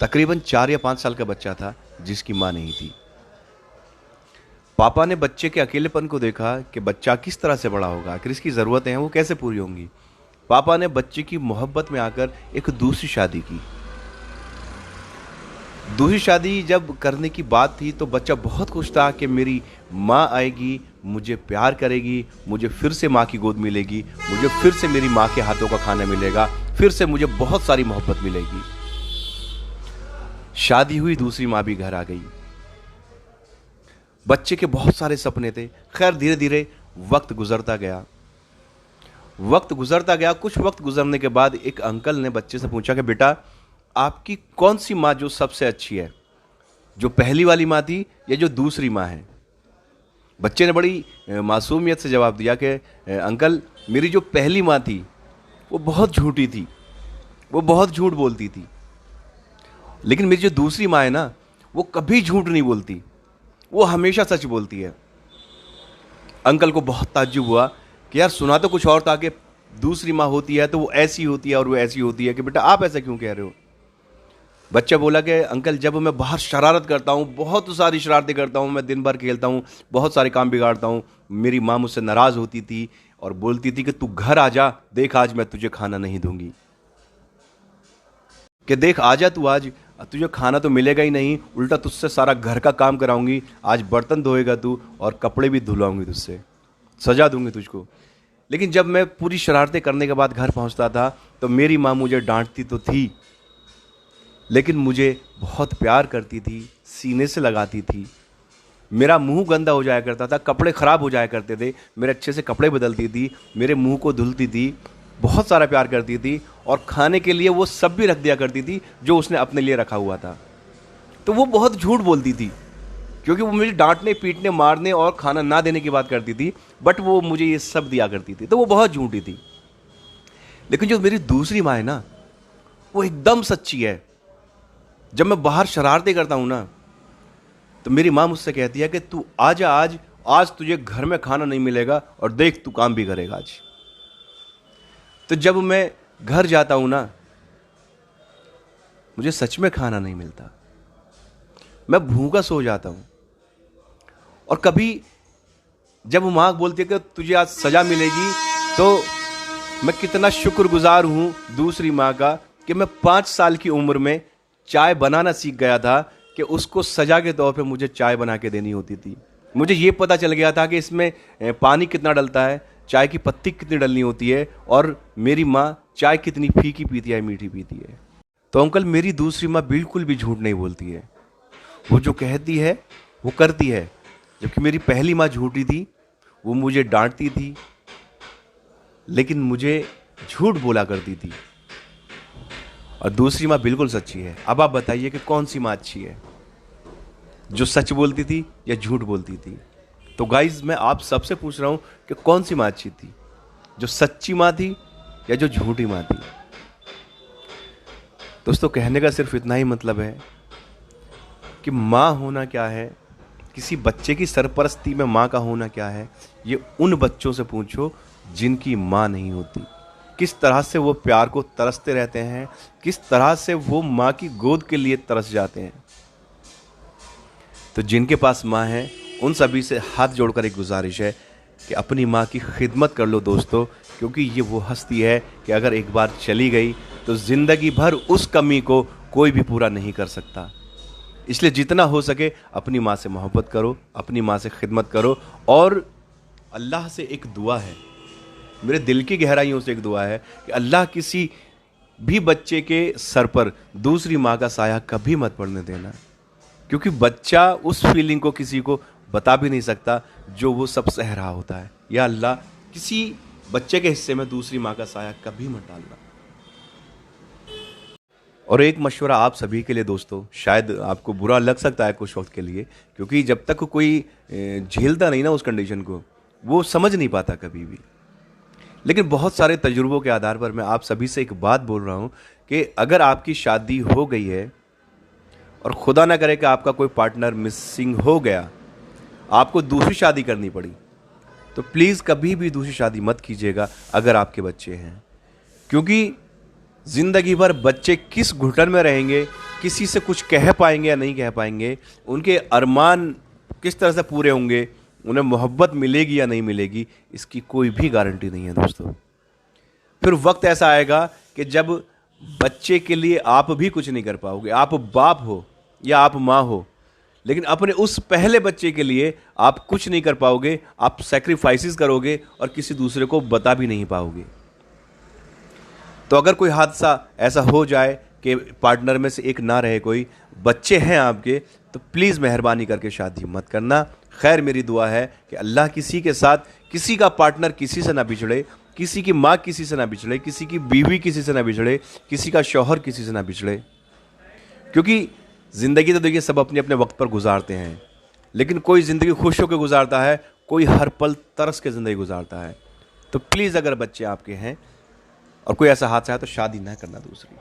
तकरीबन 4 या 5 साल का बच्चा था जिसकी माँ नहीं थी। पापा ने बच्चे के अकेलेपन को देखा कि बच्चा किस तरह से बड़ा होगा, आखिर इसकी ज़रूरतें हैं वो कैसे पूरी होंगी। पापा ने बच्चे की मोहब्बत में आकर एक दूसरी शादी की। दूसरी शादी जब करने की बात थी तो बच्चा बहुत खुश था कि मेरी माँ आएगी, मुझे प्यार करेगी, मुझे फिर से माँ की गोद मिलेगी, मुझे फिर से मेरी माँ के हाथों का खाना मिलेगा, फिर से मुझे बहुत सारी मोहब्बत मिलेगी। शादी हुई, दूसरी माँ भी घर आ गई। बच्चे के बहुत सारे सपने थे। खैर धीरे धीरे वक्त गुजरता गया। कुछ वक्त गुजरने के बाद एक अंकल ने बच्चे से पूछा कि बेटा, आपकी कौन सी माँ जो सबसे अच्छी है, जो पहली वाली माँ थी या जो दूसरी माँ है? बच्चे ने बड़ी मासूमियत से जवाब दिया कि अंकल, मेरी जो पहली माँ थी वो बहुत झूठी थी, वो बहुत झूठ बोलती थी, लेकिन मेरी जो दूसरी माँ है ना, वो कभी झूठ नहीं बोलती, वो हमेशा सच बोलती है। अंकल को बहुत ताज्जुब हुआ कि यार सुना तो कुछ और था कि दूसरी माँ होती है तो वो ऐसी होती है और वो ऐसी होती है, कि बेटा आप ऐसा क्यों कह रहे हो? बच्चा बोला कि अंकल, जब मैं बाहर शरारत करता हूँ, बहुत सारी शरारतें करता हूँ, मैं दिन भर खेलता हूँ, बहुत सारे काम बिगाड़ता हूँ, मेरी माँ मुझसे नाराज़ होती थी और बोलती थी कि तू घर आ जा, देख आज मैं तुझे खाना नहीं दूंगी, कि देख आ जा तू, आज तुझे खाना तो मिलेगा ही नहीं, उल्टा तुझसे सारा घर का काम कराऊंगी, आज बर्तन धोएगा तू और कपड़े भी धुलवाऊंगी तुझसे, सजा दूंगी तुझको। लेकिन जब मैं पूरी शरारतें करने के बाद घर पहुंचता था तो मेरी माँ मुझे डांटती तो थी, लेकिन मुझे बहुत प्यार करती थी, सीने से लगाती थी। मेरा मुंह गंदा हो जाया करता था, कपड़े ख़राब हो जाया करते थे, मेरे अच्छे से कपड़े बदलती थी, मेरे मुंह को धुलती थी, बहुत सारा प्यार करती थी और खाने के लिए वो सब भी रख दिया करती थी जो उसने अपने लिए रखा हुआ था। तो वो बहुत झूठ बोलती थी, क्योंकि वो मुझे डांटने, पीटने, मारने और खाना ना देने की बात करती थी, बट वो मुझे ये सब दिया करती थी, तो वो बहुत झूठी थी। लेकिन जो मेरी दूसरी माँ है ना, वो एकदम सच्ची है। जब मैं बाहर शरारतें करता हूँ ना, तो मेरी माँ मुझसे कहती है कि तू आजा, आज आज तुझे घर में खाना नहीं मिलेगा और देख तू काम भी करेगा आज। तो जब मैं घर जाता हूं ना, मुझे सच में खाना नहीं मिलता, मैं भूखा सो जाता हूं। और कभी जब माँ बोलती है कि तुझे आज सजा मिलेगी, तो मैं कितना शुक्रगुजार हूं दूसरी माँ का कि मैं 5 साल की उम्र में चाय बनाना सीख गया था, कि उसको सजा के तौर पे मुझे चाय बना के देनी होती थी। मुझे ये पता चल गया था कि इसमें पानी कितना डलता है, चाय की पत्ती कितनी डलनी होती है, और मेरी माँ चाय कितनी फीकी पीती है, मीठी पीती है। तो अंकल, मेरी दूसरी माँ बिल्कुल भी झूठ नहीं बोलती है, वो जो कहती है वो करती है। जबकि मेरी पहली माँ झूठी थी, वो मुझे डांटती थी, लेकिन मुझे झूठ बोला करती थी, और दूसरी माँ बिल्कुल सच्ची है। अब आप बताइए कि कौन सी माँ अच्छी है, जो सच बोलती थी या झूठ बोलती थी? तो गाइज, मैं आप सबसे पूछ रहा हूं कि कौन सी माँ अच्छी थी, जो सच्ची माँ थी या जो झूठी माँ थी? दोस्तों, कहने का सिर्फ इतना ही मतलब है कि माँ होना क्या है, किसी बच्चे की सरपरस्ती में माँ का होना क्या है, ये उन बच्चों से पूछो जिनकी माँ नहीं होती। किस तरह से वो प्यार को तरसते रहते हैं, किस तरह से वो माँ की गोद के लिए तरस जाते हैं। तो जिनके पास माँ है, उन सभी से हाथ जोड़कर एक गुजारिश है कि अपनी माँ की खिदमत कर लो दोस्तों, क्योंकि ये वो हस्ती है कि अगर एक बार चली गई तो ज़िंदगी भर उस कमी को कोई भी पूरा नहीं कर सकता। इसलिए जितना हो सके अपनी माँ से मोहब्बत करो, अपनी माँ से खिदमत करो। और अल्लाह से एक दुआ है, मेरे दिल की गहराइयों से एक दुआ है कि अल्लाह किसी भी बच्चे के सर पर दूसरी माँ का साया कभी मत पड़ने देना, क्योंकि बच्चा उस फीलिंग को किसी को बता भी नहीं सकता जो वो सब सह रहा होता है। या अल्लाह, किसी बच्चे के हिस्से में दूसरी माँ का साया कभी मत डालना। और एक मशवरा आप सभी के लिए दोस्तों, शायद आपको बुरा लग सकता है कुछ वक्त के लिए, क्योंकि जब तक कोई झेलता नहीं ना उस कंडीशन को, वो समझ नहीं पाता कभी भी। लेकिन बहुत सारे तजुर्बों के आधार पर मैं आप सभी से एक बात बोल रहा हूँ कि अगर आपकी शादी हो गई है और खुदा ना करे कि आपका कोई पार्टनर मिसिंग हो गया, आपको दूसरी शादी करनी पड़ी, तो प्लीज़ कभी भी दूसरी शादी मत कीजिएगा अगर आपके बच्चे हैं। क्योंकि ज़िंदगी भर बच्चे किस घुटन में रहेंगे किसी से कुछ कह पाएंगे या नहीं कह पाएंगे, उनके अरमान किस तरह से पूरे होंगे, उन्हें मोहब्बत मिलेगी या नहीं मिलेगी, इसकी कोई भी गारंटी नहीं है दोस्तों। फिर वक्त ऐसा आएगा कि जब बच्चे के लिए आप भी कुछ नहीं कर पाओगे, आप बाप हो या आप माँ हो, लेकिन अपने उस पहले बच्चे के लिए आप कुछ नहीं कर पाओगे, आप सैक्रिफाइसेस करोगे और किसी दूसरे को बता भी नहीं पाओगे। तो अगर कोई हादसा ऐसा हो जाए कि पार्टनर में से एक ना रहे, कोई बच्चे हैं आपके, तो प्लीज़ मेहरबानी करके शादी मत करना। खैर मेरी दुआ है कि अल्लाह किसी के साथ, किसी का पार्टनर किसी से ना बिछड़े, किसी की माँ किसी से ना बिछड़े, किसी की बीवी किसी से ना बिछड़े, किसी का शौहर किसी से ना बिछड़े। क्योंकि ज़िंदगी तो देखिए सब अपने अपने वक्त पर गुजारते हैं, लेकिन कोई ज़िंदगी खुश होकर गुजारता है, कोई हर पल तरस के ज़िंदगी गुजारता है। तो प्लीज़ अगर बच्चे आपके हैं और कोई ऐसा हादसा है तो शादी ना करना दूसरी।